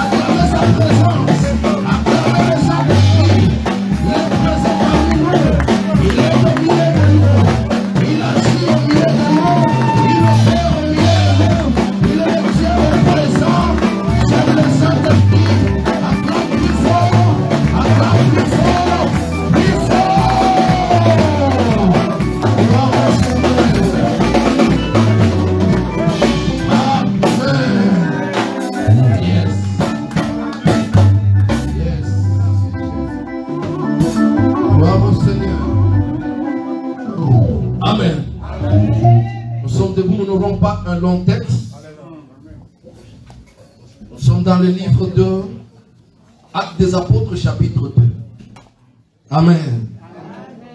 Acclamer sa présence. Acclamer le Saint-Esprit. Il est présent parmi nous. Il est au milieu de nous. Il agit au milieu de nous. Il opère au milieu de nous. Il est le Dieu présent. C'est le Saint-Esprit. Acclame plus fort. Acclame plus fort. Plus fort. Gloire au Seigneur. Amen. Yes. Yes. Gloire au Seigneur. Amen. Nous sommes debout, nous n'aurons pas un long texte. Nous sommes dans le livre de Actes des Apôtres, chapitre 2. Amen.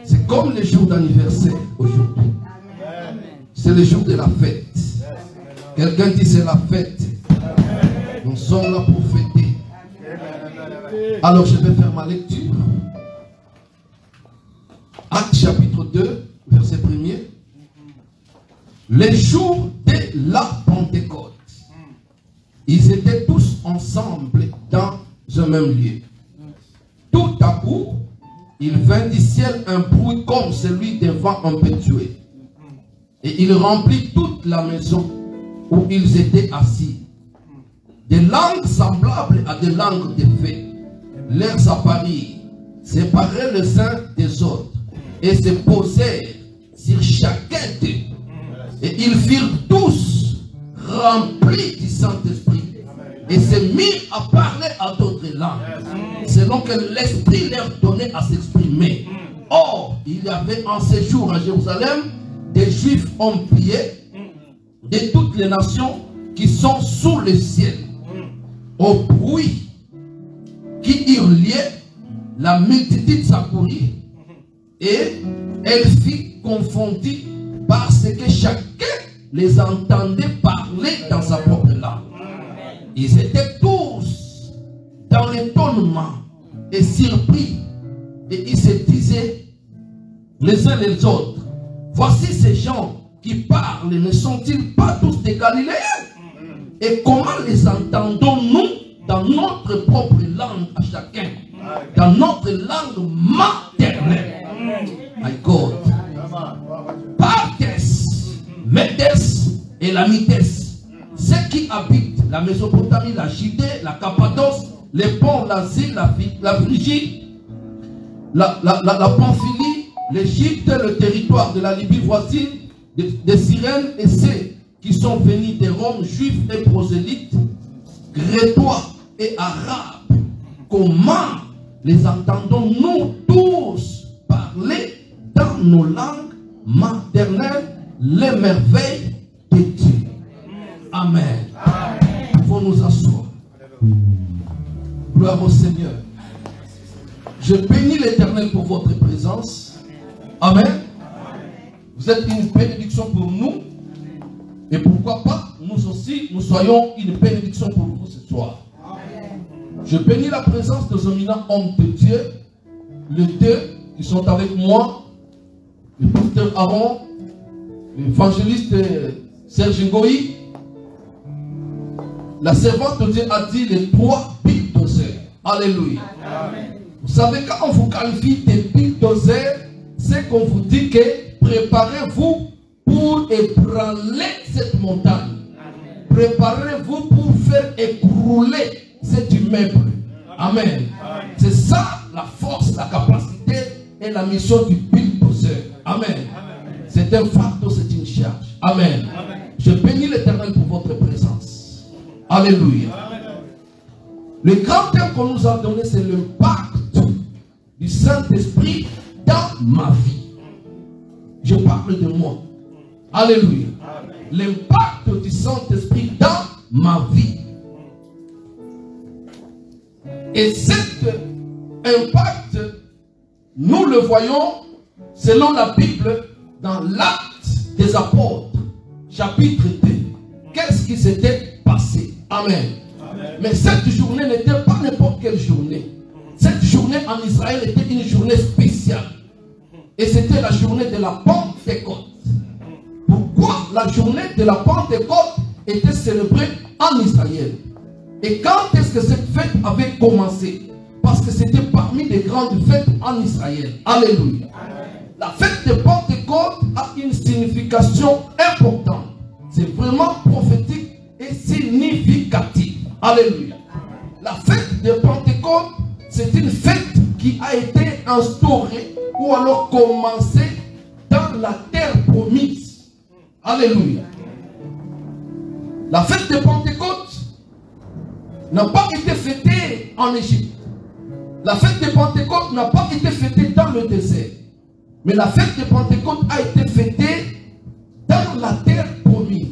C'est comme le jour d'anniversaire aujourd'hui. C'est le jour de la fête. Quelqu'un dit c'est la fête. Nous sommes là pour fêter. Alors je vais faire ma lecture. Actes chapitre 2, verset 1er. Les jours de la Pentecôte. Ils étaient tous ensemble dans un même lieu. Tout à coup, il vint du ciel un bruit comme celui d'un vent impétueux. Et il remplit toute la maison où ils étaient assis. Des langues semblables à des langues de feu leur apparurent, séparèrent les uns des autres, et se posèrent sur chacun d'eux. Et ils furent tous remplis du Saint-Esprit, et se mirent à parler à d'autres langues, selon que l'Esprit leur donnait à s'exprimer. Or, il y avait en séjour à Jérusalem des Juifs hommes-pieds de toutes les nations qui sont sous le ciel. Au bruit qui hurlait, la multitude s'accourut et elle fut confondue parce que chacun les entendait parler dans sa propre langue. Ils étaient tous dans l'étonnement et surpris, et ils se disaient les uns les autres: voici ces gens qui parlent, ne sont-ils pas tous des Galiléens? Et comment les entendons-nous dans notre propre langue à chacun, dans notre langue maternelle? My God. Parthes, Médès et la Mythès, ceux qui habitent la Mésopotamie, la Judée, la Cappadoce, les ponts, l'Asie, la Phrygie, la Pamphylie, l'Égypte, le territoire de la Libye voisine, des Cyrènes et ceux qui sont venus des Roms, juifs et prosélytes, Crétois et Arabes. Comment les entendons-nous tous parler dans nos langues maternelles les merveilles de Dieu? Amen. Il faut nous asseoir. Gloire au Seigneur. Je bénis l'Éternel pour votre présence. Amen. Vous êtes une bénédiction pour nous. Et pourquoi pas, nous aussi, nous soyons une bénédiction pour vous ce soir. Je bénis la présence des éminents hommes de Dieu, les deux qui sont avec moi, le pasteur Aaron, l'évangéliste Serge Ngoï. La servante de Dieu a dit les 3 bulldozers. Alléluia. Amen. Vous savez, quand on vous qualifie des bulldozers, c'est qu'on vous dit que préparez-vous pour ébranler cette montagne. Préparez-vous pour faire écrouler cet immeuble. Amen. C'est ça la force, la capacité et la mission du bulldozer. Amen. C'est un fardeau, c'est une charge. Amen. Je bénis l'Éternel pour votre présence. Alléluia. Le grand thème qu'on nous a donné, c'est l'impact du Saint-Esprit dans ma vie. Je parle de moi. Alléluia. L'impact du Saint-Esprit dans ma vie. Et cet impact, nous le voyons selon la Bible dans l'Acte des Apôtres, chapitre 2. Qu'est-ce qui s'était passé? Amen. Amen. Mais cette journée n'était pas n'importe quelle journée. Cette journée en Israël était une journée spéciale. Et c'était la journée de la Pentecôte. Pourquoi la journée de la Pentecôte était célébrée en Israël? Et quand est-ce que cette fête avait commencé? Parce que c'était parmi les grandes fêtes en Israël. Alléluia. La fête de Pentecôte a une signification importante. C'est vraiment prophétique et significatif. Alléluia. La fête de Pentecôte, c'est une fête qui a été instaurée ou alors commencée dans la terre promise. Alléluia. La fête de Pentecôte n'a pas été fêtée en Égypte. La fête de Pentecôte n'a pas été fêtée dans le désert. Mais la fête de Pentecôte a été fêtée dans la terre promise.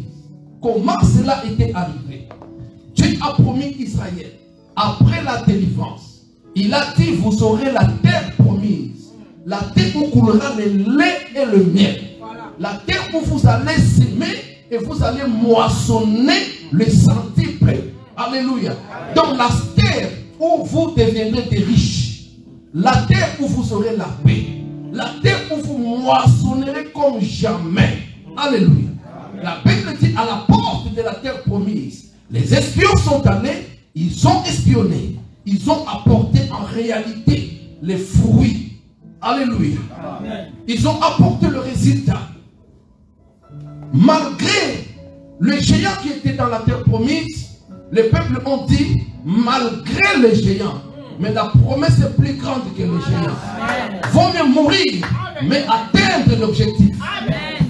Comment cela était arrivé? Dieu a promis Israël, après la délivrance, il a dit, vous aurez la terre promise, la terre où coulera le lait et le miel, la terre où vous allez s'aimer et vous allez moissonner le centuple. Alléluia. Donc la terre où vous deviendrez des riches, la terre où vous aurez la paix, la terre où vous moissonnerez comme jamais. Alléluia. La Bible dit à la porte de la terre promise, les espions sont allés, ils ont espionné, ils ont apporté en réalité les fruits. Alléluia. Amen. Ils ont apporté le résultat. Malgré le géant qui était dans la terre promise, les peuples ont dit, malgré les géants, mais la promesse est plus grande que les géants. Vaut mieux mourir, mais atteindre l'objectif.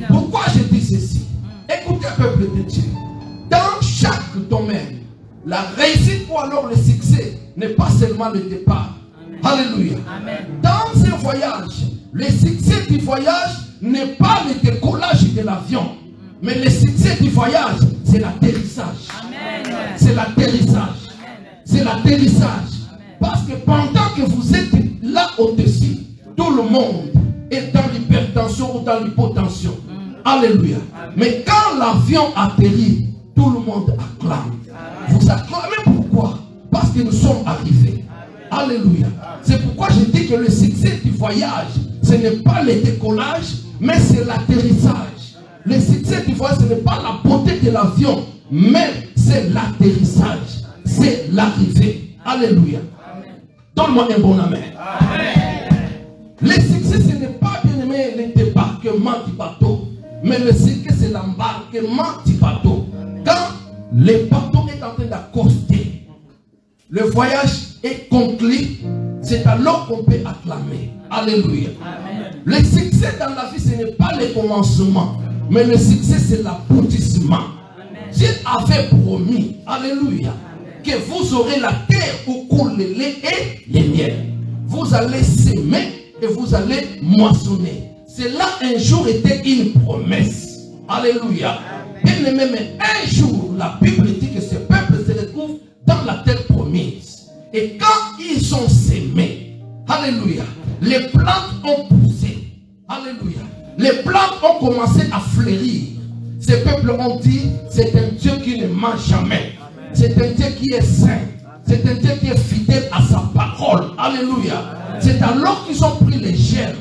Pourquoi je dis ceci? Écoutez, peuple de Dieu, dans chaque domaine, la réussite ou alors le succès n'est pas seulement le départ. Alléluia. Dans un voyage, le succès du voyage n'est pas le décollage de l'avion, mais le succès du voyage, c'est l'atterrissage. C'est l'atterrissage. C'est l'atterrissage. Parce que pendant que vous êtes là au-dessus, tout le monde est dans l'hypertension ou dans l'hypotension. Alléluia. Mais quand l'avion atterrit, tout le monde acclame. Vous acclamez pourquoi? Parce que nous sommes arrivés. Alléluia. C'est pourquoi je dis que le succès du voyage, ce n'est pas le décollage, mais c'est l'atterrissage. Le succès du voyage, ce n'est pas la beauté de l'avion, mais c'est l'atterrissage. C'est l'arrivée. Alléluia. Donne-moi un bon amen. Le succès, ce n'est pas, bien aimé, le débarquement du bateau, mais le succès, c'est l'embarquement du bateau. Quand le bateau est en train d'accoster, le voyage est conclu, c'est alors qu'on peut acclamer. Alléluia. Amen. Le succès dans la vie, ce n'est pas le commencement, mais le succès, c'est l'aboutissement. Dieu avait promis, alléluia, que vous aurez la terre où coule le lait et les miel. Vous allez s'aimer et vous allez moissonner. Cela un jour était une promesse. Alléluia. Bien aimé, mais un jour, la Bible dit que ce peuple se retrouve dans la terre promise. Et quand ils ont sémé, alléluia, les plantes ont poussé. Alléluia. Les plantes ont commencé à fleurir. Ces peuples ont dit, c'est un Dieu qui ne ment jamais. C'est un Dieu qui est saint. C'est un Dieu qui est fidèle à sa parole. Alléluia. C'est alors qu'ils ont pris les gerbes.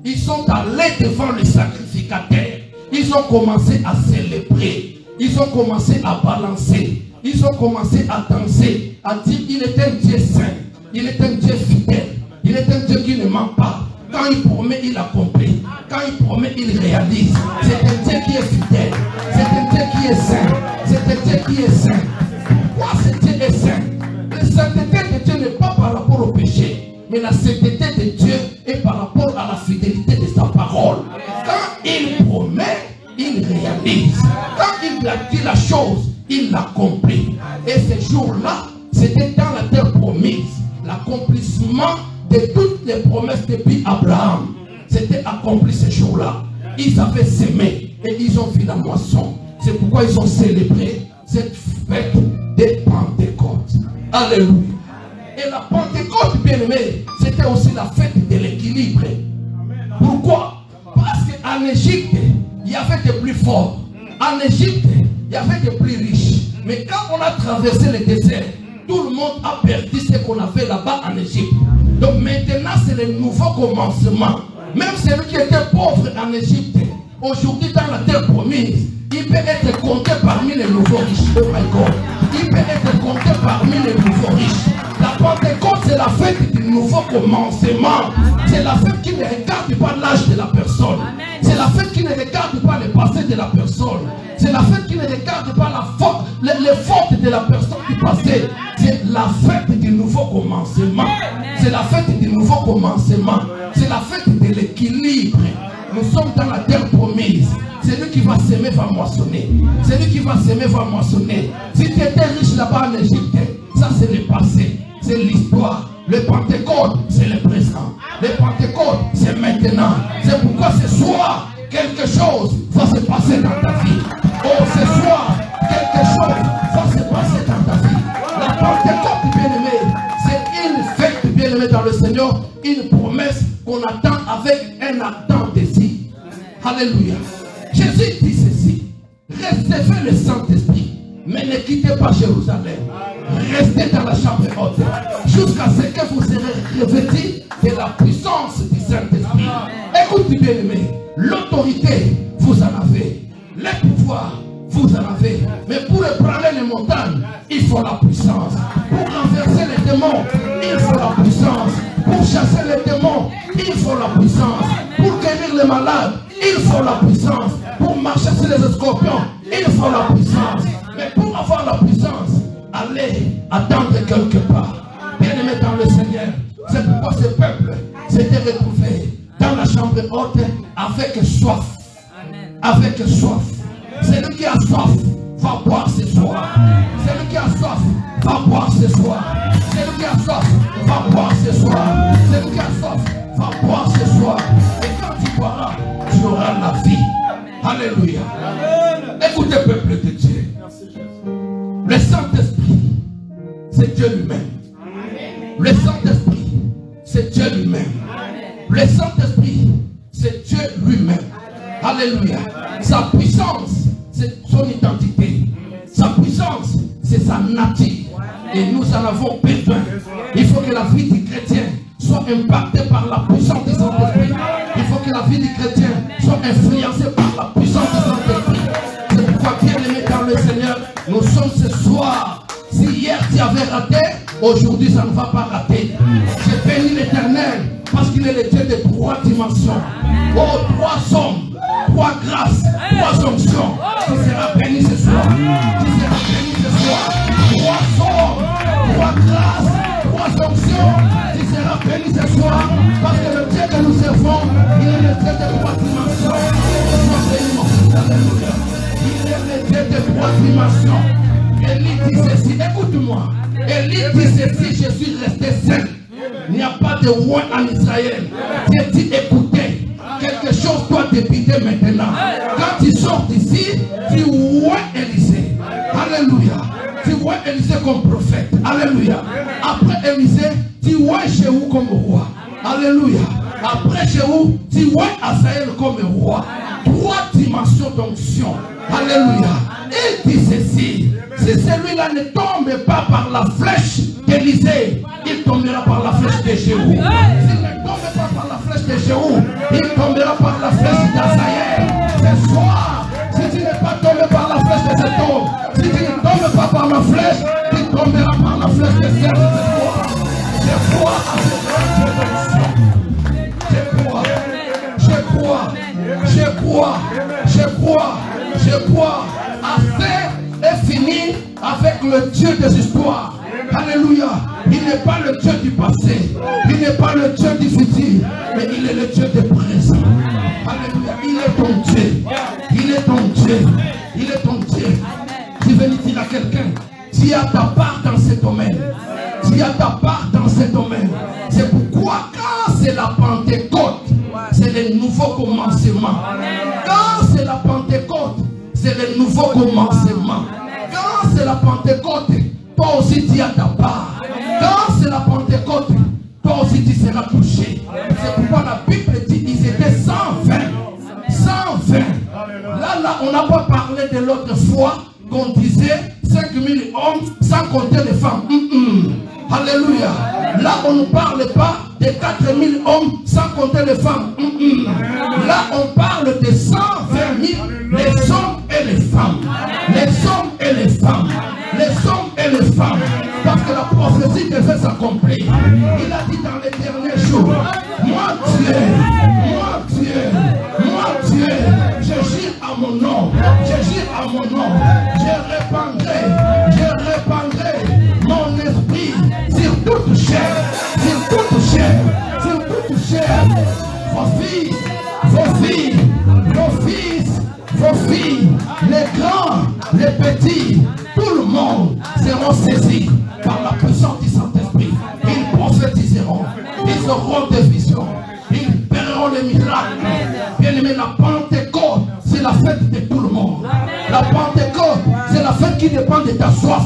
Ils sont allés devant le sacrificateur. Ils ont commencé à célébrer. Ils ont commencé à balancer. Ils ont commencé à danser. À dire, il est un Dieu saint. Il est un Dieu fidèle. Il est un Dieu qui ne ment pas. Quand il promet, il accomplit. Quand il promet, il réalise. C'est un Dieu qui est fidèle. C'est un Dieu qui est saint. C'est un Dieu qui est saint. Pourquoi ce Dieu est saint? La sainteté de Dieu n'est pas par rapport au péché, mais la sainteté de Dieu est par rapport à la fidélité de sa parole. Quand il promet, il réalise. Quand il a dit la chose, il l'accomplit. Et ce jour-là, c'était dans la terre promise. L'accomplissement de toutes les promesses depuis Abraham. C'était accompli ce jour-là. Ils avaient sémé et ils ont vu la moisson. C'est pourquoi ils ont célébré cette fête de Pentecôte. Alléluia. Et la Pentecôte, bien aimé, c'était aussi la fête de l'équilibre. Pourquoi? Parce qu'en Égypte, il y avait des plus forts. En Égypte, il y avait des plus riches. Mais quand on a traversé le désert, tout le monde a perdu ce qu'on avait là-bas en Égypte. Donc maintenant, c'est le nouveau commencement. Même celui qui était pauvre en Égypte, aujourd'hui dans la terre promise, il peut être compté parmi les nouveaux riches. Oh my God. Il peut être compté parmi les nouveaux riches. La Pentecôte, c'est la fête du nouveau commencement. C'est la fête qui ne regarde pas l'âge de la personne. C'est la fête qui ne regarde pas le passé de la personne. C'est la fête qui ne regarde pas les fautes de la personne du passé. C'est la fête du nouveau commencement. C'est la fête du nouveau commencement. C'est la fête de l'équilibre. Nous sommes dans la terre promise. Celui qui va s'aimer va moissonner. Celui qui va s'aimer va moissonner. Si tu étais riche là-bas en Égypte, ça c'est le passé. C'est l'histoire. Le Pentecôte, c'est le présent. Le Pentecôte, c'est maintenant. C'est pourquoi ce soir, quelque chose va se passer dans ta vie. Oh, ce soir, quelque chose va se passer dans ta vie. La Pentecôte, bien-aimé, c'est une fête, bien-aimé dans le Seigneur, une promesse qu'on attend avec un ardent désir. Alléluia. Jésus dit ceci: recevez le Saint-Esprit, mais ne quittez pas Jérusalem. Restez dans la chambre haute jusqu'à ce que vous serez revêtis de la puissance du Saint-Esprit. Écoutez bien aimé, l'autorité vous en avez, le pouvoir vous en avez, mais pour ébranler les montagnes, il faut la puissance. Pour renverser les démons, il faut la puissance. Pour chasser les démons, il faut la puissance. Pour guérir les malades, il faut la puissance. Pour marcher sur les scorpions, il faut la puissance. Mais pour avoir la puissance, allez attendre quelque part. Bien-aimé dans le Seigneur, c'est pourquoi ce peuple s'était retrouvé dans la chambre haute avec soif. Avec soif. Celui qui a soif va boire ce soir. Celui qui a soif va boire ce soir. Celui qui a soif va boire ce soir. Celui qui a soif va boire ce soir. Et quand tu boiras, tu auras la vie. Alléluia. Écoutez, peuple de Dieu. Le Saint-Esprit, c'est Dieu lui-même. Le Saint-Esprit, c'est Dieu lui-même. Le Saint-Esprit, c'est Dieu lui-même. Alléluia. Sa puissance, c'est son identité. Sa puissance, c'est sa nature. Et nous en avons besoin. Il faut que la vie du chrétien soit impactée par la puissance du Saint-Esprit. Il faut que la vie du chrétien soit influencée par la puissance du Saint-Esprit. C'est pourquoi, bien aimé dans le Seigneur, nous sommes ce soir. Si hier tu avais raté, aujourd'hui ça ne va pas rater. J'ai béni l'Éternel parce qu'il est le Dieu de 3 dimensions. Oh, 3 hommes, 3 grâces, 3 onctions. Tu seras béni ce soir. Tu seras béni ce soir. 3 hommes, 3 grâces, 3 onctions. Tu sera béni ce soir parce que le Dieu que nous servons, il est le Dieu de 3 dimensions. Alléluia. Il est le Dieu de 3 dimensions. Élie dit ceci, écoute-moi. Élie dit ceci, je suis resté seul. Il n'y a pas de roi en Israël. Dieu dit écoutez, quelque chose doit débuter maintenant. Quand tu sors d'ici, tu vois Élisée. Alléluia. Tu vois Élisée comme prophète. Alléluia. Après Élisée, tu vois Jéhu comme roi. Alléluia. Après Jéhu, tu vois Asaël comme roi. 3 dimensions d'onction. Alléluia. Il dit ceci. Si celui-là ne tombe pas par la flèche d'Élisée, il tombera par la flèche de Jéhu. S'il ne tombe pas par la flèche de Jéhu, il tombera par la flèche d'Asaël. Ce soir, si tu n'es pas tombé par la flèche de cet homme, si tu ne tombes pas par la flèche, tu tomberas par la flèche de cet homme. Je crois à je crois. Assez est fini avec le Dieu des histoires. Alléluia. Il n'est pas le Dieu du passé. Il n'est pas le Dieu du futur. Mais il est le Dieu du présent. Alléluia. Il est ton Dieu. Il est ton Dieu. Il est ton Dieu. Tu veux dire à quelqu'un, tu as ta part dans ce domaine. Tu as ta part dans ce domaine. C'est pourquoi quand c'est la Pentecôte, c'est le nouveau commencement. Quand c'est la Pentecôte, c'est le nouveau commencement. Quand c'est la Pentecôte, toi aussi tu as ta part. Quand c'est la Pentecôte, toi aussi tu seras touché. C'est pourquoi la Bible dit qu'ils étaient 120. 120. Là, on n'a pas parlé de l'autre fois qu'on disait 5000 hommes sans compter les femmes. Alléluia. Là, on ne parle pas de 4000 hommes sans compter les femmes. Là, on parle de 120 000, les hommes et les femmes. Les hommes et les femmes. Les hommes et les femmes. Parce que la prophétie devait s'accomplir. Il a dit dans les derniers jours, moi Dieu, je gire à mon nom. Je gire à mon nom. Je répandrai mon esprit sur toute chair. Sur toute chair. Sur toute chair. Vos filles, les grands, les petits, tout le monde seront saisis par la puissance du Saint-Esprit. Ils prophétiseront, ils auront des visions, ils verront les miracles. Bien aimé, la Pentecôte, c'est la fête de tout le monde. La Pentecôte, c'est la fête qui dépend de ta soif.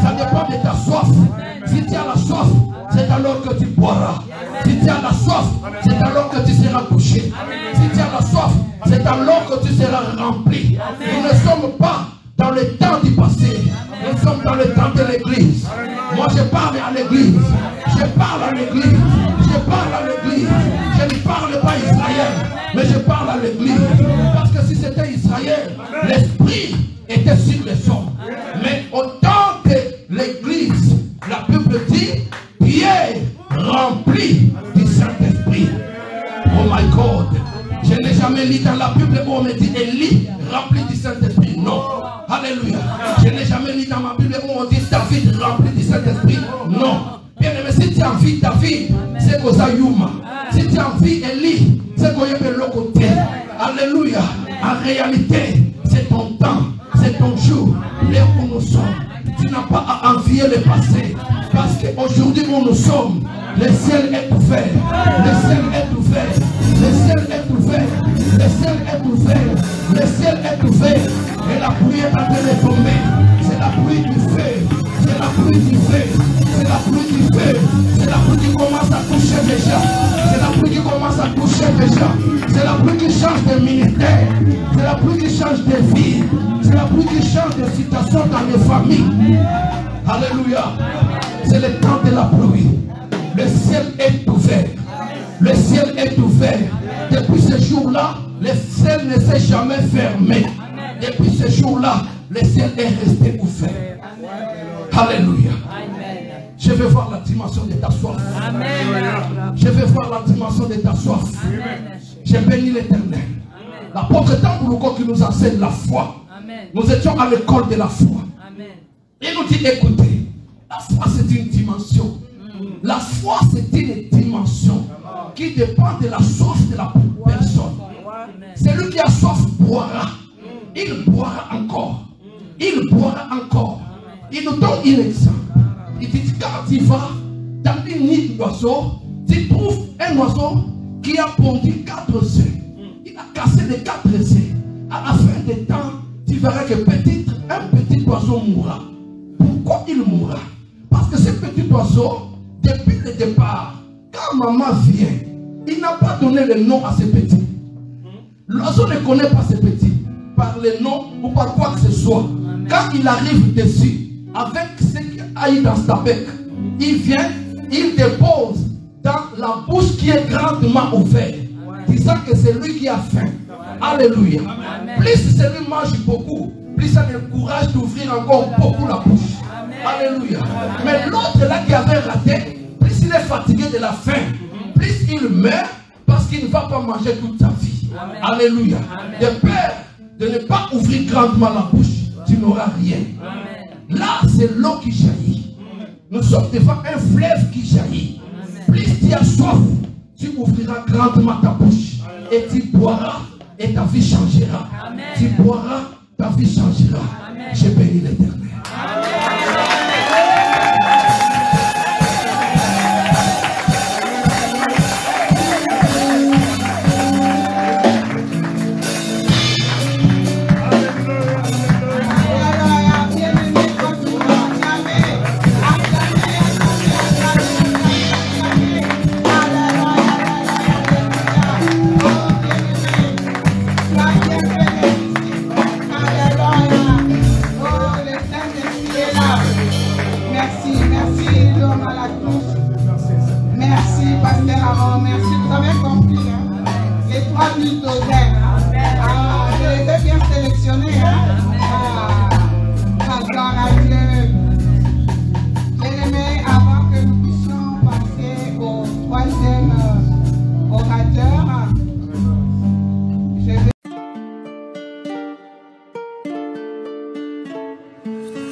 Ça dépend de ta soif. Si tu as la soif, c'est alors que tu boiras. Si tu as la soif, c'est alors que tu seras touché. Si tu as la soif, c'est alors que tu seras rempli. Nous ne sommes pas dans le temps du passé. Nous sommes dans le temps de l'église. Moi, je parle à l'église. Je parle à l'église. Je parle à l'église. Je ne parle pas Israël, mais je parle à l'église. Parce que si c'était Israël, l'esprit était sur les hommes. Mais autant que l'église, la Bible dit, Pierre rempli du Saint-Esprit. Oh my God. Je n'ai jamais lu dans la Bible où on me dit Élie rempli du Saint-Esprit. Non. Alléluia. Je n'ai jamais lu dans ma Bible où on dit David rempli du Saint-Esprit. Non. Bien aimé, si tu as envie David, c'est que ça Yuma. Si tu as envie Élie, c'est que y a le côté. Alléluia. En réalité, c'est ton temps, c'est ton jour, là où nous sommes. Tu n'as pas à envier le passé. Parce qu'aujourd'hui où nous sommes, le ciel est ouvert. Le ciel est ouvert. Le ciel est ouvert. Le ciel est ouvert. Le ciel est ouvert. Et la pluie est en train de tomber. C'est la pluie du feu. C'est la pluie du feu. C'est la pluie du feu. C'est la pluie qui commence à toucher déjà. C'est la pluie qui commence à toucher déjà. C'est la pluie qui change de ministère. C'est la pluie qui change de vie. C'est la pluie qui change de situation dans les familles. Alléluia. C'est le temps de la pluie. Le ciel est ouvert. Le ciel est ouvert. Depuis ce jour-là, le ciel ne s'est jamais fermé. Depuis ce jour-là, le ciel est resté ouvert. Alléluia. Je veux voir la dimension de ta soif. Je veux voir la dimension de ta soif. Je bénis l'Éternel. L'apôtre Tambouloko qui nous enseigne la foi. Nous étions à l'école de la foi. Il nous dit, écoutez, la foi c'est une dimension. La foi, c'est une dimension qui dépend de la soif de la personne. Celui qui a soif boira. Il boira encore. Il boira encore. Il nous donne un exemple. Il dit, quand tu vas dans une nid d'oiseaux, tu trouves un oiseau qui a pondu 4 œufs. Il a cassé les 4 œufs. À la fin des temps, tu verras que un petit oiseau mourra. Pourquoi il mourra? Parce que ce petit oiseau, depuis le départ, quand maman vient, il n'a pas donné le nom à ce petit. L'oiseau ne connaît pas ce petit par le nom ou par quoi que ce soit. Quand il arrive dessus, avec ce qu'il a eu dans sa bec, il vient, il dépose dans la bouche qui est grandement ouverte, disant que c'est lui qui a faim. Alléluia. Plus celui mange beaucoup, plus ça l'encourage d'ouvrir encore beaucoup la bouche. Alléluia. Mais l'autre là qui avait raté, plus il est fatigué de la faim, plus il meurt parce qu'il ne va pas manger toute sa vie. Alléluia. De peur de ne pas ouvrir grandement la bouche, tu n'auras rien. Là, c'est l'eau qui jaillit. Nous sommes devant un fleuve qui jaillit. Plus tu as soif, tu ouvriras grandement ta bouche et tu boiras et ta vie changera. Tu boiras, ta vie changera. Je bénis l'Éternel.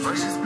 Precious